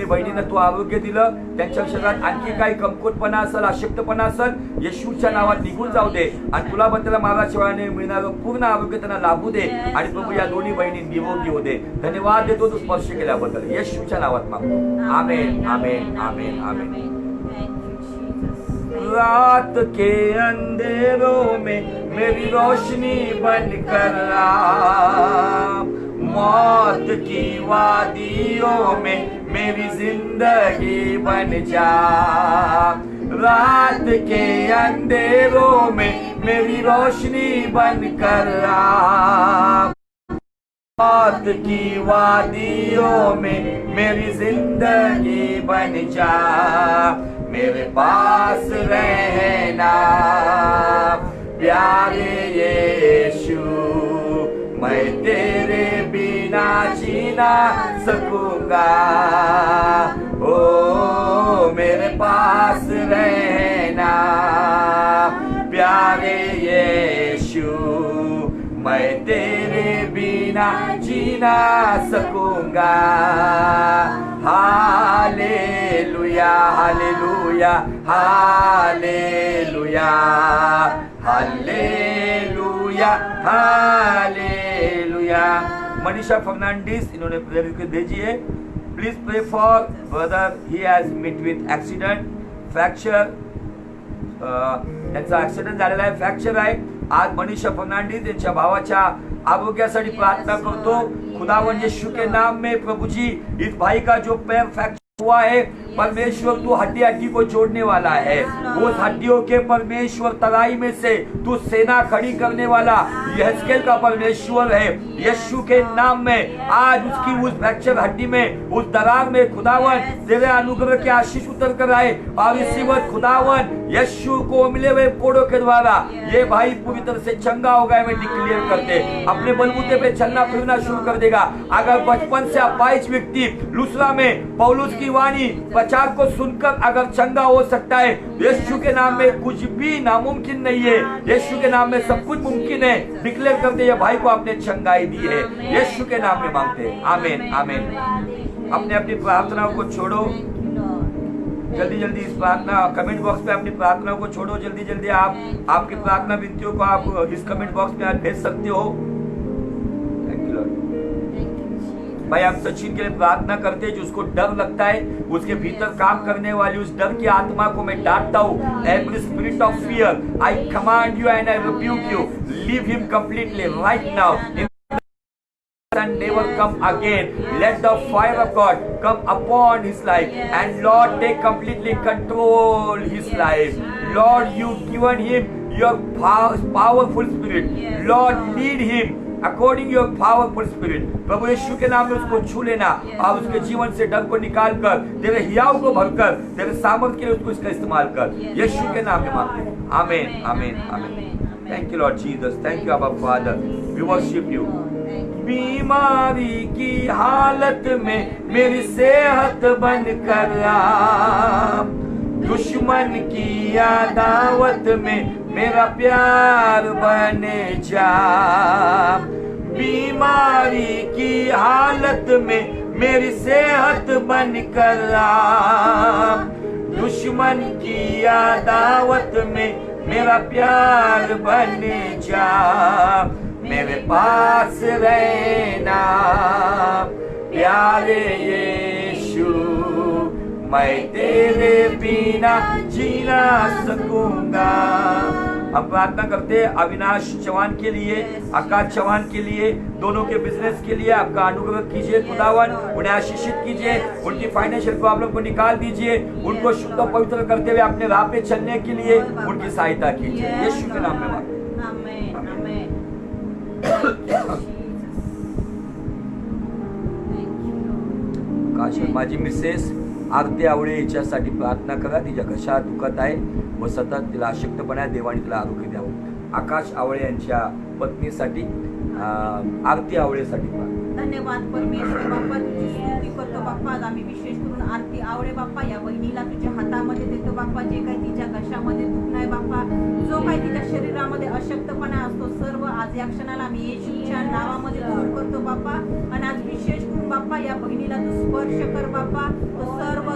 बहिणीनं तू आरोग्य दिलं, त्यांच्या शरीरात आणखी काही कमकुवतपणा असेल, अशक्तपणा असेल, येशूच्या नावात निघून जाऊ दे. आणि तुला पण त्याला मागाशिवाय मिळणारं पूर्ण आरोग्य त्यांना लाभू दे. आणि प्रभू या दोन्ही बहिणी निरोगी होऊ दे. धन्यवाद देतो तू स्पर्श केल्याबद्दल. येशूच्या नावात मागतो. आमेन आमेन आमेन आमेन. रात के अंधेरों में मेरी रोशनी बनकर आ, मौत की वादियों में मेरी जिंदगी बन जा. रात के अंधेरों में मेरी रोशनी बनकर आ, मौत की वादियों में मेरी जिंदगी बन जा. मेरे पास रहना प्यारे यीशु, मैं तेरे बिना जीना सकूंगा. ओ मेरे पास रहना प्यारे यीशु, मैं तेरे बिना जीना सकूंगा. Hallelujah hallelujah hallelujah hallelujah hallelujah. Manisha Fernandes, इन्होंने प्रेयर रिक्वेस्ट भेजी है. Please pray for brother, he has meet with accident, fracture. त्यांचा ऍक्सिडेंट झालेला आहे, फ्रॅक्चर आहे. आज मनीषा फर्नांडिस यांच्या भावाच्या आरोग्यासाठी प्रार्थना करतो. खुदावन यीशु के नाम में प्रभु जी, इस भाई का जो पैर फ्रैक्चर हुआ है, परमेश्वर तू हड्डी हड्डी को जोड़ने वाला है. उस हड्डियों के परमेश्वर तराई में से तू सेना खड़ी करने वाला यहेजकेल का परमेश्वर है. यीशु के नाम में आज उसकी उस फ्रैक्चर हड्डी में, उस दरार में खुदावन तेरे अनुग्रह के आशीष उतर कर आए. और इसी वक्त खुदावन यीशु को मिले हुए कोड़ों के द्वारा ये भाई पूरी तरह से चंगा हो गया. मैं डिक्लेयर करते अपने बलबूते पे चलना फिरना शुरू कर देगा. अगर बचपन से अपाहिज व्यक्ति लुस्रा में पौलुस की वाणी प्रचार को सुनकर अगर चंगा हो सकता है, यीशु के नाम में कुछ भी नामुमकिन नहीं है. यीशु के नाम में सब कुछ मुमकिन है. डिक्लेयर करते ये भाई को आपने चंगाई दी है. यीशु के नाम में मांगते हैं. आमीन आमीन. अपने अपनी प्रार्थनाओं को छोड़ो जल्दी जल्दी. इस प्रार्थना कमेंट बॉक्स पे अपनी प्रार्थनाओं को छोड़ो जल्दी जल्दी. आप आपकी प्रार्थना विनतियों को आप इस कमेंट बॉक्स में आज भेज सकते हो. Thank you Lord. भाई हम सचिन के लिए प्रार्थना करते हैं. जो उसको डर लगता है, उसके भीतर काम करने वाली उस डर की आत्मा को मैं डांटता हूँ. Every spirit of fear I command you and I rebuke you. Leave him completely right now and never come again. Let the fire of God come upon his life and Lord take completely control his life. Lord, you given him your powerful spirit. Lord, lead him according your powerful spirit. प्रभु यीशु के नाम में उसको छू लेना और उसके जीवन से डर को निकाल कर तेरे हियाव को भरकर तेरे सामर्थ के लिए उसको इसका इस्तेमाल कर. यीशु के नाम में मांगते हैं. आमीन आमीन आमीन. Thank you Lord Jesus. Thank you our father. We worship you. बीमारी की हालत में मेरी सेहत बन कर आ, दुश्मन की अदावत में मेरा प्यार बन जा, बीमारी की हालत में मेरी सेहत बन कर आ, दुश्मन की अदावत में मेरा प्यार बन जा, मेरे पास रहना प्यारे यीशु, मैं तेरे बिना जी ना सकूंगा। हम प्रार्थना करते हैं अविनाश चौहान के लिए, आकाश चौहान के लिए, दोनों के बिजनेस के लिए आपका अनुग्रह कीजिए खुदावन, उन्हें आशीषित कीजिए, उनकी फाइनेंशियल प्रॉब्लम को निकाल दीजिए, उनको शुद्ध और पवित्र करते हुए अपने राह पे चलने के लिए उनकी सहायता कीजिए, यीशु के नाम में मांगते आमेन, आमेन। काश माझी मिसेस आरती आवळे हिच्यासाठी प्रार्थना करा, तिच्या घशात दुखत आहे व सतत तिला अशक्तपणा आहे, देवाने तिला आरोग्य द्यावं। आकाश आवळे यांच्या पत्नीसाठी आरती आवळेसाठी धन्यवाद परमेश्वर बाप्पा, तुझी स्तुती करतो बाप्पा। आज आम्ही विशेष करून आरती आवळे बाप्पा या बहिणीला तुझ्या हातामध्ये देतो बाप्पा। जे काही तिच्या घशामध्ये दुखणं आहे बाप्पा, जो काही तिच्या शरीरामध्ये अशक्तपणा असतो, सर्व आज या क्षणाला आम्ही येशूच्या नावामध्ये दूर करतो बाप्पा। आणि आज विशेष करून बाप्पा या बहिणीला तू स्पर्श कर बाप्पा, तो सर्व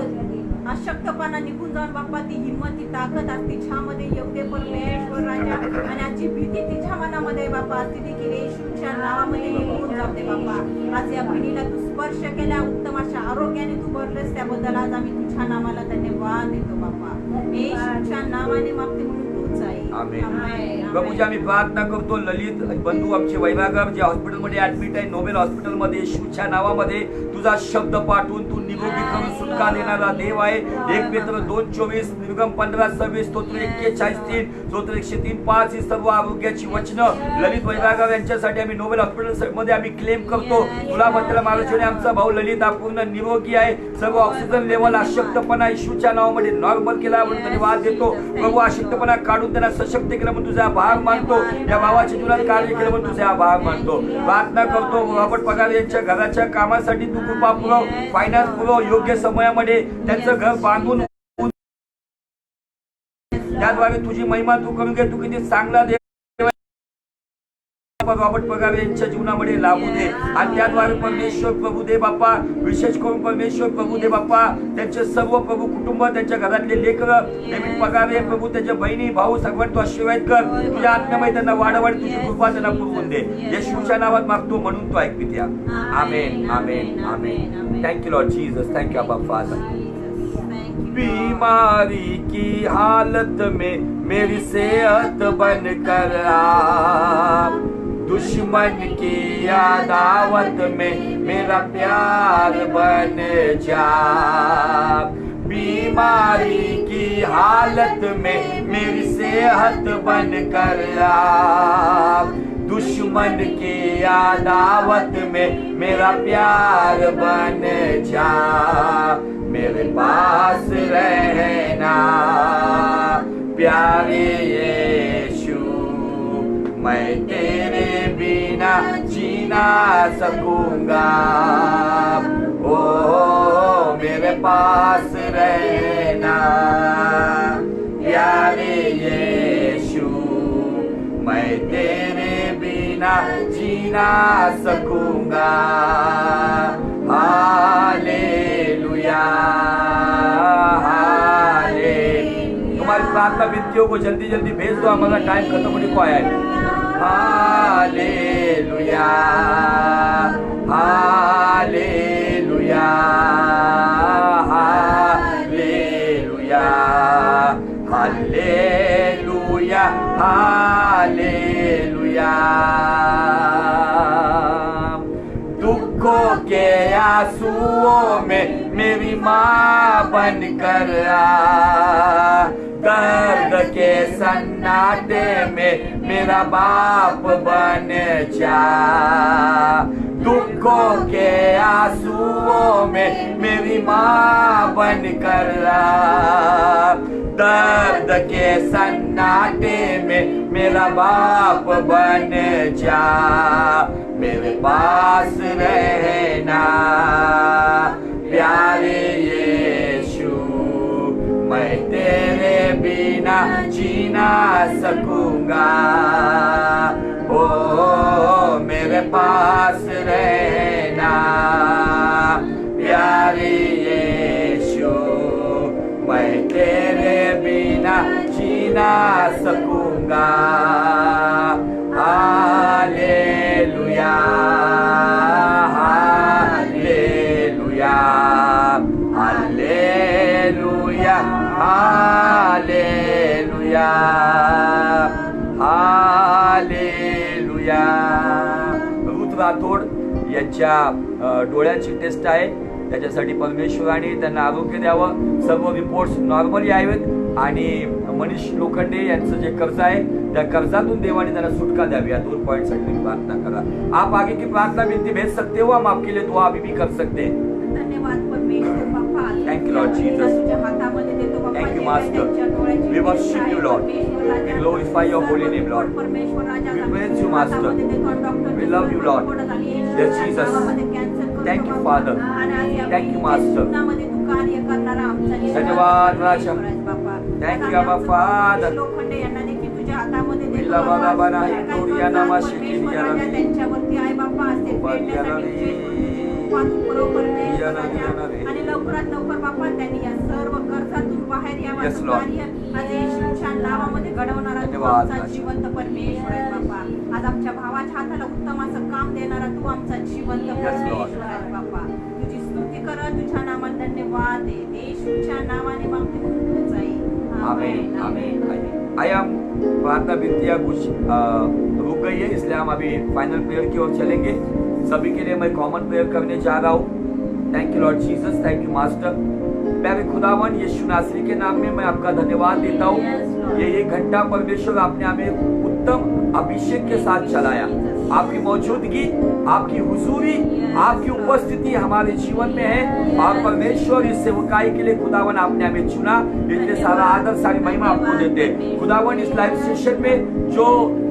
अशक्तपणा निघून जाऊन बाप्पा, ती हिंमत, ती ताकद आज तिच्यामध्ये येऊ दे परमेश्वर राजा। आणि आजची भीती तिच्या मनामध्ये बाप्पा, ती देखील येशूच्या नावामध्ये निघून जाते बाप्पा। आज या बहिणीला तू स्पर्श केला, उत्तम अशा आरोग्याने तू भरलेस, त्याबद्दल आज आम्ही तुझ्या नावाला धन्यवाद देतो बाप्पा। येशूच्या नावाने मागते म्हणून तूच आहे। आमेन। प्रभूजी आम्ही प्रार्थना करतो, ललित बंधू आमचे वैभागाव जे हॉस्पिटलमध्ये ऍडमिट आहे, नोबेल हॉस्पिटलमध्ये, येशूच्या नावामध्ये तुझा शब्द पाठवून तू निरोगी करून सुटका देणारा देव आहे। 1 पेत्र 2:24, निर्गम 15:26, स्तोत्र 41:3, स्तोत्र 103:5 ही सर्व आरोग्याची वचनं ललित वैभागाव यांच्यासाठी आम्ही नोबेल हॉस्पिटल मध्ये आम्ही क्लेम करतो। तुला म्हटलं महाराष्ट्राने आमचा भाऊ ललित हा पूर्ण निरोगी आहे, सर्व ऑक्सिजन लेवल अशक्तपणा येशूच्या नावामध्ये नॉर्मल केला म्हणून धन्यवाद देतो प्रभू। अशक्तपणा काढून त्यांना सशक्त केलं म्हणून तुझा आभार मानतो, या भावाच्या जीवनात कार्य केलं म्हणून तुझे आभार मानतो। प्रार्थना करतो रॉबर्ट पगार यांच्या घराच्या कामासाठी तू कृपा पुरव, फायनान्स पुरव, योग्य समयामध्ये त्यांचं घर बांधून त्याद्वारे तुझी महिमा तू करून घे। तू किती चांगला देव रॉबर्ट पगार यांच्या जीवनामध्ये लागू दे आणि त्याद्वारे परमेश्वर प्रभू दे बाप्पा, विशेष करून परमेश्वर प्रभू दे बाप्पा, त्यांचे सर्व प्रभू कुटुंब, त्यांच्या घरातले लेकरं, डेव्हिड पगारे प्रभू, त्यांच्या बहिणी भाऊ सर्वांना तू आशीर्वाद कर, तुझ्या आत्म्यामध्ये त्यांना वाढवड, तुझी कृपा त्यांना पुरवून दे, येशूच्या नावात मागतो म्हणून तू ऐक पित्या। आमेन, आमेन, आमेन। थँक्यू लॉर्ड जीसस, थँक्यू अब्बा फादर। बीमारी की हालत में मेरी सेहत बन कर आ, दुश्मन की अदावत में मेरा प्यार बन जा, बीमारी की हालत में मेरी सेहत बन कर आ, दुश्मन की अदावत में मेरा प्यार बन जा, मेरे पास रहना प्यारे यीशु, मैं तेरे बिना जी ना सकूंगा। ओ मेरे पास रहना प्यारे यीशु, मैं तेरे बिना जी ना सकूंगा। हालेलुया, तुम्हारी प्रार्थना विनतियों को जल्दी जल्दी भेज दो, हमारा टाइम खत्म होने को आया है। Hallelujah, hallelujah, hallelujah, hallelujah, hallelujah. दुखों के आंसुओं में मेरी माँ बन कर आ, दर्द के सन्नाटे में मेरा बाप बन जा, दुखों के आंसुओं में मेरी माँ बन कर आ, दर्द के सन्नाटे में मेरा बाप बन जा, मेरे पास रहना प्यारे यीशु, मैं तेरे बिना जी ना सकूंगा। ओ मेरे पास रहना प्यारे यीशु, मैं तेरे बिना जी ना सकूंगा। Hallelujah hallelujah hallelujah hallelujah hallelujah. Ruth Rathod यांच्या डोळ्याची टेस्ट आहे, त्याच्यासाठी परमेश्वराने त्यांना आरोग्य द्यावं, सर्व रिपोर्ट्स नॉर्मली आहेत आणि मनीष लोखंडे यांचं जे कर्ज आहे त्या कर्जातून देवाने त्यांना सुटका द्यावी, या 2 पॉइंटसाठी प्रार्थना करा। आप आगे की प्रार्थना विनती भेज सकते हो, हम आपके लिए दुआ अभी भी कर सकते हैं। धन्यवाद परमेश्वर Bappa, Thank you, Lord Jesus. तुझ्या हातामध्ये देतो Bappa. Thank you, Master. We worship you, Lord. We glorify your holy name, Lord. परमेश्वर राजा, We praise you, Master. We love you, Lord. Yes, Jesus. Thank you, Father. Thank you, Master. धन्यवाद राजा। Thank you, Abba Father. Lokhande यांना देखील तुझ्या हातामध्ये देतो villa बाबा बाप्पा। बना है, काही तोरिया कर्जात नामाशी परमेश्वर किरिया राजा रवी। त्यांच्यावरती आहे बाप्पा, असते फेडण्यासाठी पुरव परमेश्वर राजा। आणि लवकरात लवकर बाप्पा त्यांनी या सर्व कर्जातून बाहेर यावं, Yes, असं Lord. कार्य आज येशूच्या नावामध्ये घडवणारा तू धन्यवाद, आमचा राजा. जिवंत परमेश्वर आहे बाप्पा। आज आमच्या भावाच्या हाताला उत्तम असं काम देणारा तू आमचा जिवंत परमेश्वर आहे बाप्पा। तुझी स्तुती कर, तुझ्या नामात धन्यवाद दे, येशूच्या नावाने मागते आमीन आमीन आमीन। आया प्रार्थना विनतियाँ कुछ रुक गई है, इसलिए हम अभी फाइनल प्रेयर की ओर चलेंगे। सभी के लिए मैं कॉमन प्रेयर करने जा रहा हूँ। Thank you Lord Jesus, thank you master. प्यारे खुदावन यीशु नासरी के नाम में मैं आपका धन्यवाद देता हूँ। ये 1 घंटा परमेश्वर आपने हमें उत्तम अभिषेक के साथ चलाया। आपकी मौजूदगी, आपकी हुजूरी, आपकी उपस्थिति हमारे जीवन में है और परमेश्वर इस सेवकाई के लिए खुदावन आपने हमें चुना, इसलिए सारा आदर सारी महिमा आपको देते हैं। खुदावन इस लाइव सेशन में जो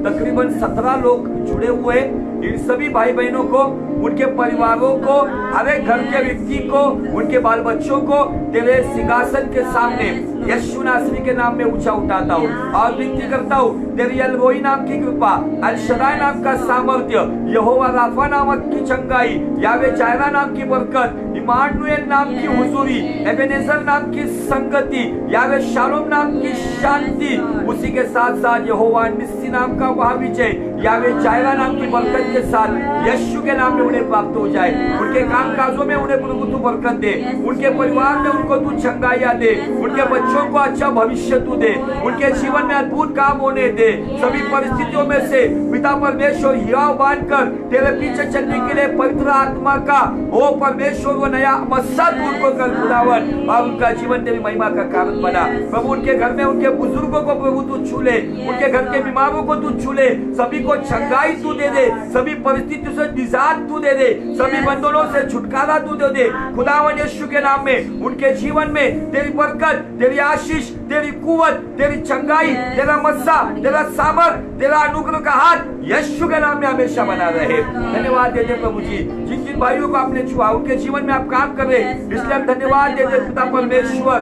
तकरीबन 17 लोग जुड़े हुए हैं, इन सभी भाई बहनों को, उनके परिवारों को, हर एक घर के व्यक्ति को, उनके बाल बच्चों को तेरे सिंहासन के सामने यीशु नासरी के नाम में ऊंचा उठाता हूँ और विनती करता हूँ तेरी एल्रोई नाम की कृपा, अल शदाई नाम का सामर्थ्य, यहोवा राफा नामक की चंगाई, यावे जायरा नाम की बरकत, इमानुएल नाम की हुजूरी, एबेनेजर नाम की संगति, यावे शालोम नाम की शांति, उसी के साथ साथ यहोवा निस्सी नाम का वह विजय, यावे जायरा नाम की बरकत के साथ यीशु के नाम में उन्हें प्राप्त हो जाए। उनके काम काजों में उन्हें प्रभु तू बरकत दे, उनके परिवार में उनको तू चंगाइयां दे, उनके बच्चों को अच्छा भविष्य तू दे, उनके जीवन में अद्भुत काम होने दे। सभी परिस्थितियों में से पिता परमेश्वर हियाव बांधकर तेरे पीछे चलने के लिए पवित्र आत्मा का ओ परमेश्वर वो नया मकसद उनको कर खुदावन, और उनका जीवन तेरी महिमा का कारण बना। प्रभु उनके घर में उनके बुजुर्गों को प्रभु तू छू ले, उनके घर के बीमारों को तू छू ले, सभी को चंगाई तू दे दे, सभी परिस्थितियों से निजात तू दे दे, सभी बंधनों से छुटकारा तू दे दे। खुदावन यीशु के नाम में उनके जीवन में तेरी बरकत, तेरी आशीष, तेरी कुवत, तेरी चंगाई, तेरा मस्सा, तेरा सामर्थ, तेरा अनुग्रह का हाथ यीशु के नाम में हमेशा बना रहे। धन्यवाद देते प्रभु जी, जिन जिन भाइयों को आपने छुआ उनके जीवन में आप काम कर रहे, इसलिए हम धन्यवाद देते पिता परमेश्वर।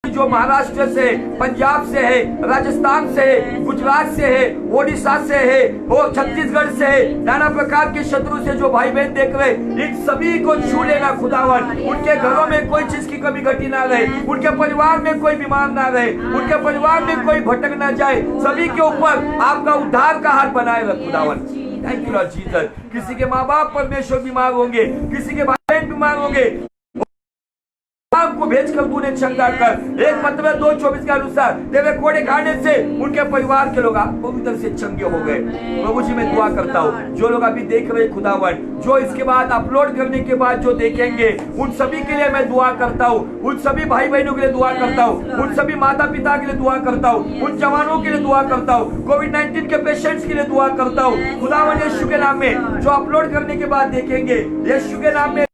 जो महाराष्ट्र से, पंजाब से है, राजस्थान से है, गुजरात से है, ओडिशा से है, वो छत्तीसगढ़ से है, नाना प्रकार के शत्रु से जो भाई बहन देख रहे, इन सभी को छू लेना खुदावन। उनके घरों में कोई चीज की कमी घटी ना रहे, उनके परिवार में कोई बीमार ना रहे, उनके परिवार में कोई भटक ना जाए, सभी के ऊपर आपका उद्धार का हाथ बनाए रख खुदावन। Thank you Lord Jesus. किसी के माँ बाप परमेश्वर बीमार होंगे, किसी के भाई बहन बीमार होंगे, को भेजकर तूने चंगा कर। एक पत्र 2:24 के अनुसार तेरे कोड़े खाने से उनके परिवार के लोग पवित्र से चंगे हो गए। प्रभु जी मैं दुआ करता हूँ जो लोग अभी देख रहे खुदावन, जो इसके बाद अपलोड करने के बाद जो देखेंगे, उन सभी के लिए मैं दुआ करता हूँ, उन सभी भाई बहनों के लिए दुआ करता हूँ, उन सभी माता पिता के लिए दुआ करता हूँ, उन जवानों के लिए दुआ करता हूँ, कोविड-19 के पेशेंट्स के लिए दुआ करता हूँ खुदावन यीशु के नाम में। जो अपलोड करने के बाद देखेंगे यीशु के नाम में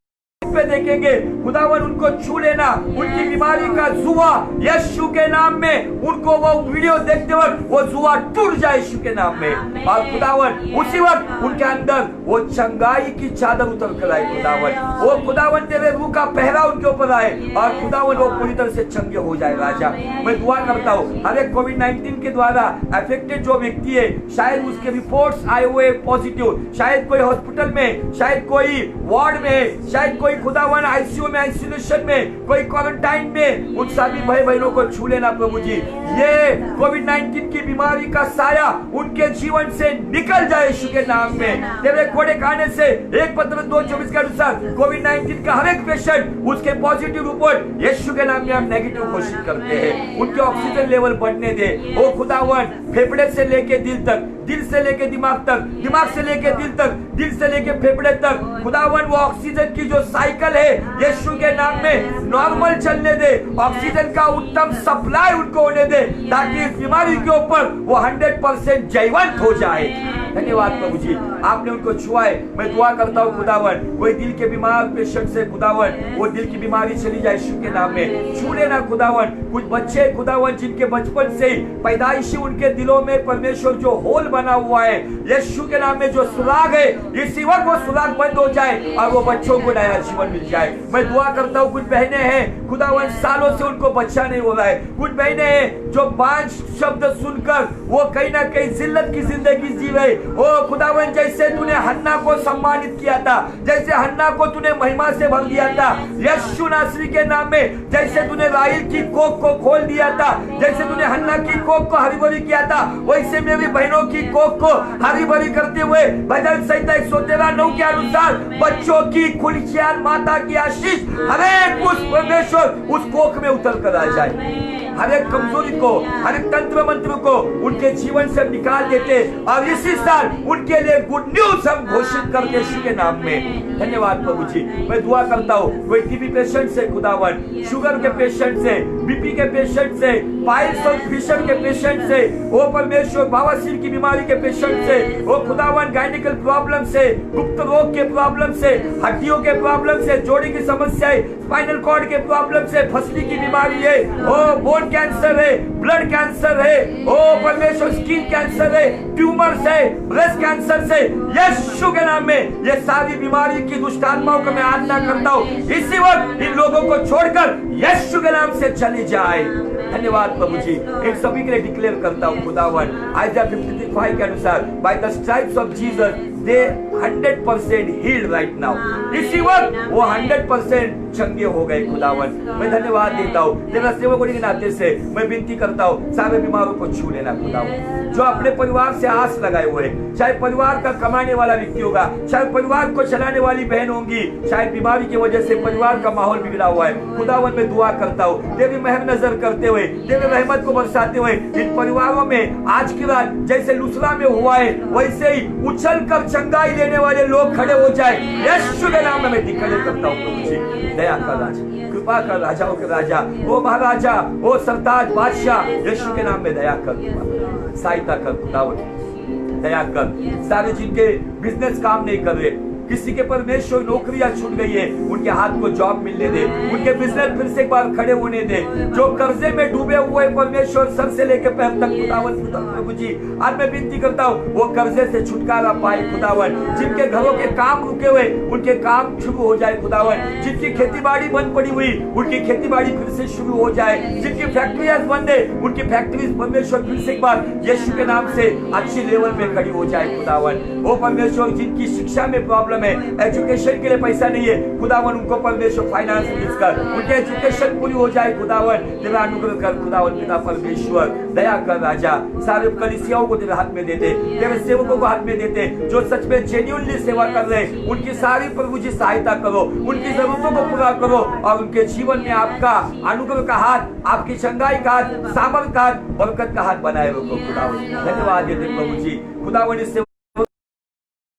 पे देखेंगे खुदावन, उनको छू लेना, उनकी बीमारी का जुआ यीशु के नाम में, उनको वो वीडियो देखते वक्त वो जुआ टूट जाए यीशु के नाम में। और खुदावन उसी वक्त उनके अंदर वो चंगाई की चादर उतर कर आए खुदावन, वो खुदावन तेरे रूह का पहरा उनके ऊपर आए और खुदावन वो पूरी तरह से चंगे हो जाए। राजा मैं दुआ करता हूँ हर एक कोविड-19 के द्वारा अफेक्टेड जो व्यक्ति है, शायद उसके रिपोर्ट्स आए हुए पॉजिटिव, शायद कोई हॉस्पिटल में, शायद कोई वार्ड में, शायद कोई खुदावन आईसीयू में, आइसोलेशन में, कोई क्वारंटाइन में, उन सभी भाई बहनों को छू लेना प्रभु जी। ये कोविड-19 की बीमारी का साया उनके जीवन से निकल जाए यीशु के नाम में। तेरे कोड़े खाने से 1 पत्र 2:24 के अनुसार कोविड-19 का हर एक पेशेंट उसके पॉजिटिव रिपोर्ट यीशु के नाम में हम नेगेटिव घोषित करते हैं। उनके ऑक्सीजन लेवल बढ़ने दे। ओ खुदावन फेफड़े से लेके दिल तक, दिल से लेके दिमाग तक, दिमाग से लेके दिल तक, दिल से लेके फेफड़े तक, खुदावन वो ऑक्सीजन की जो साइकिल है यीशु के नाम में नॉर्मल चलने दे। ऑक्सीजन का उत्तम सप्लाई उनको होने दे ताकि इस बीमारी के ऊपर वो 100% जयवंत हो जाए। धन्यवाद प्रभु जी, आपने उनको छुआ है। मैं दुआ करता हूँ खुदावन कोई दिल के बीमार पेशेंट से खुदावन वो दिल की बीमारी चली जाए यीशु के नाम में। छू लेना खुदावन। कुछ बच्चे खुदावन जिनके बचपन से ही पैदाइशी उनके दिलों में परमेश्वर जो होल बना हुआ है यीशु के नाम में, जो सुराग है, इसी वक्त वो सुराग बंद हो जाए और वो बच्चों को नया जीवन मिल जाए। मैं दुआ करता हूँ कुछ बहनें हैं खुदावन सालों से उनको बच्चा नहीं हो रहा है, कुछ बहनें हैं जो 5 शब्द सुनकर वो कहीं ना कहीं जिल्लत की जिंदगी जी रहे। ओ खुदावन जैसे तूने हन्ना को सम्मानित किया था, जैसे हन्ना को तूने महिमा से भर दिया था यीशु नासरी के नाम में, जैसे तूने राइल की कोख को खोल दिया था, जैसे तूने हन्ना की कोख को हरी भरी किया था, वैसे मेरी बहनों की कोख को हरी भरी करते हुए भजन संहिता 113:9 के अनुसार बच्चों की खुलचियार माता की आशीष हर एक उस परमेश्वर उस कोख में उतर कर आ जाए। हर एक कमजोरी को, हर एक तंत्र मंत्र को उनके जीवन से निकाल देते और इसी साल उनके लिए गुड न्यूज हम घोषित करते यीशु के नाम में। धन्यवाद प्रभु जी। मैं दुआ करता हूँ कोई टीबी पेशेंट से खुदावन, शुगर के पेशेंट से, बीपी के पेशेंट से, पाइल्स और फिशर के पेशेंट से, ओ परमेश्वर बवासीर की बीमारी के पेशेंट से, ओ खुदावन गायनिकल प्रॉब्लम से, गुप्त रोग के प्रॉब्लम से, हड्डियों के प्रॉब्लम से, जोड़ी की समस्याएं, स्पाइनल कॉर्ड के प्रॉब्लम से, फसली की बीमारी है, ओ बोन कैंसर है, ब्लड कैंसर है, ओ परमेश्वर स्किन कैंसर है, ट्यूमर से, ब्रेस्ट कैंसर से, यीशु के नाम में ये सारी बीमारी की दुष्ट आत्माओं को मैं आज्ञा करता हूँ इसी वक्त इन लोगों को छोड़कर यीशु के नाम से चली जाए। धन्यवाद प्रभु जी। इन सभी के लिए डिक्लेयर करता हूँ खुदावन आइज़ाया 53:5 के अनुसार by the stripes of Jesus they 100% healed right now. इसी वक्त वो 100% चंगे हो गए खुदावन। मैं धन्यवाद देता हूँ तेरा सेवक होने के नाते से मैं विनती करता हूँ सारे बीमारों को छू लेना खुदावन। जो अपने परिवार से आस लगाए हुए, चाहे परिवार का कमाने वाला व्यक्ति होगा, चाहे परिवार को चलाने वाली बहन होंगी, शायद बीमारी की वजह से परिवार का माहौल बिगड़ा हुआ है, खुदावन मैं दुआ करता हूँ तेरी मेहर नजर करते हुए, तेरे रहमत को बरसाते हुए इन परिवारों में आज की रात जैसे लुसरा में हुआ है वैसे ही उछल कर चंगाई लेने वाले लोग खड़े हो जाए यीशु के नाम में मैं डिक्लेयर करता हूँ प्रभु जी। दया कर राजा, कृपा कर राजाओं के राजा, ओ महाराजा, ओ सरताज बादशाह, यीशु के नाम में दया कर, सहायता कर खुदावन, दया कर। सारे जिनके बिजनेस काम नहीं कर रहे, किसी के परमेश्वर नौकरियां छूट गई है, उनके हाथ को जॉब मिलने दे, उनके बिजनेस फिर से एक बार खड़े होने दे। जो कर्जे में डूबे हुए परमेश्वर सर से लेकर पैर तक खुदावन प्रभु जी आज मैं विनती करता हूँ वो कर्जे से छुटकारा पाए खुदावन। जिनके घरों के काम रुके हुए उनके काम शुरू हो जाए खुदावन। जिनकी खेती बाड़ी बंद पड़ी हुई उनकी खेती बाड़ी फिर से शुरू हो जाए। जिनकी फैक्ट्रियां बंद है उनकी फैक्ट्रीज परमेश्वर फिर से एक बार यीशु के नाम से अच्छी लेवल पे खड़ी हो जाए खुदावन। वो परमेश्वर जिनकी शिक्षा में प्रॉब्लम है, एजुकेशन के लिए पैसा नहीं है खुदावन, उनको परमेश्वर फाइनेंस रिलीज कर, उनकी एजुकेशन पूरी हो जाए खुदावन। तेरा अनुग्रह कर खुदावन पिता परमेश्वर, दया कर राजा। सारे कलीसियाओं को तेरे हाथ में दे दे, तेरे सेवकों को हाथ में देते जो सच में जेन्युइनली सेवा कर रहे, उनकी सारी प्रभु जी सहायता करो, उनकी जरूरतों को पूरा करो और उनके जीवन में आपका अनुग्रह का हाथ, आपकी चंगाई का हाथ, सामर्थ का हाथ, बरकत का हाथ बनाए रखो खुदावन। धन्यवाद देते प्रभु जी। खुदावन इससे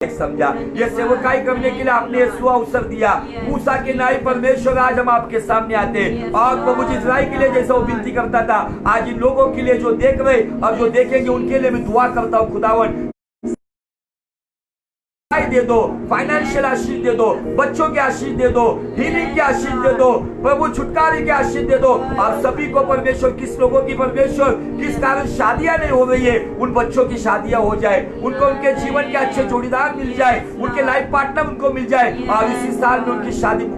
समझा ये सेवकाई करने के लिए आपने यीशु अवसर दिया। मूसा के नाई परमेश्वर आज हम आपके सामने आते और प्रभु जी इस्राएल के लिए जैसा वो विनती करता था, आज इन लोगों के लिए जो देख रहे और जो देखेंगे उनके लिए मैं दुआ करता हूँ खुदावन दे दो, फाइनेंशियल आशीष दे दो, बच्चों की आशीष दे दो, हीलिंग की आशीष दे दो प्रभु, छुटकारे की आशीष दे दो। और सभी को परमेश्वर, किस लोगों की परमेश्वर किस कारण शादियां नहीं हो रही है, उन बच्चों की शादियां हो जाए, उनको उनके जीवन के अच्छे जोड़ीदार मिल जाए, उनके लाइफ पार्टनर उनको मिल जाए और इसी साल में उनकी शादी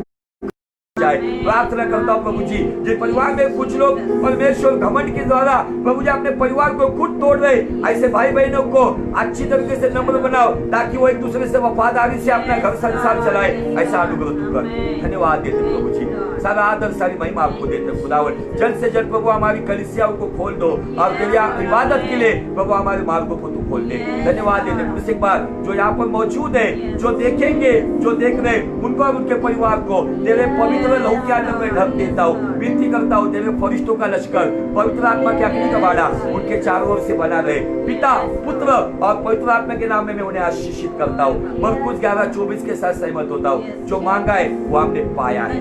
जाए। प्रार्थना करता हूँ प्रभु जी, जिस परिवार में कुछ लोग परमेश्वर घमंड के द्वारा प्रभु जी अपने परिवार को खुद तोड़ रहे, ऐसे भाई बहनों को अच्छी तरीके से नम्र बनाओ ताकि वो एक दूसरे से वफादारी से अपना घर संसार चलाए। ऐसा अनुग्रह तू कर। धन्यवाद देते प्रभु जी, सारा आदर सारी महिमा आपको देते खुदावन। जल्द से जल्द प्रभु हमारी कलीसियाओं को खोल दो और तेरी इबादत के लिए प्रभु हमारे मार्गों को तू खोल दे। धन्यवाद देते फिर से एक बार जो यहाँ पर मौजूद है, जो देखेंगे, जो देख रहे, उनको और उनके परिवार को तेरे पवित्र लहू के आनंद में ढक देता हूँ। विनती करता हूँ तेरे फरिश्तों का लश्कर, पवित्र आत्मा की अग्नि का बाड़ा उनके चारों ओर से बना रहे। पिता, पुत्र और पवित्र आत्मा के नाम में मैं उन्हें आशीषित करता हूँ। मरकुस 11:24 के साथ सहमत होता हूँ। जो मांगा है वो हमने पाया है।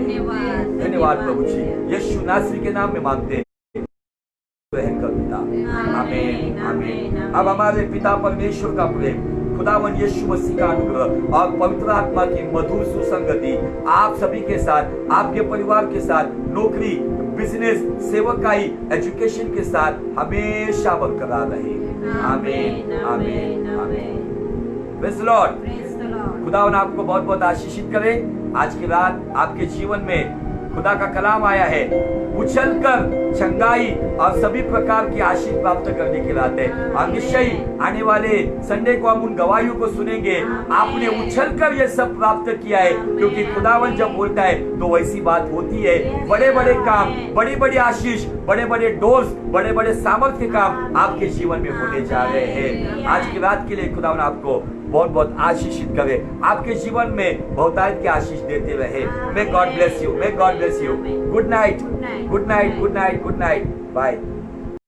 धन्यवाद प्रभु जी, यीशु नासरी के नाम में मांगते हैं। आमीन आमीन। अब हमारे पिता परमेश्वर का प्रेम, खुदावन यीशु मसीह का अनुग्रह और पवित्र आत्मा की मधुर सुसंगति आप सभी के साथ, आपके परिवार के साथ, नौकरी, बिजनेस, सेवकाई, एजुकेशन के साथ हमेशा बरकरार रहे। आमीन आमीन आमीन। Praise the Lord. खुदावन आपको बहुत बहुत आशीषित करे। आज की रात आपके जीवन में खुदा का कलाम आया है, उछलकर चंगाई और सभी प्रकार की आशीष प्राप्त करने की रात है। और निश्चय आने वाले संडे को हम उन गवाहियों को सुनेंगे, आपने उछलकर ये सब प्राप्त किया है, क्योंकि खुदावन जब बोलता है तो वैसी बात होती है। बड़े बड़े काम, बड़ी बड़ी आशीष, बड़े बड़े डोर्स, बड़े बड़े सामर्थ्य के काम आपके जीवन में होने जा रहे हैं। आज की रात के लिए खुदावन आपको बहुत बहुत आशीषित करे, आपके जीवन में बहुतायत की आशीष देते रहे। May God bless you, may God bless you. Good night, good night, good night, good night. Bye.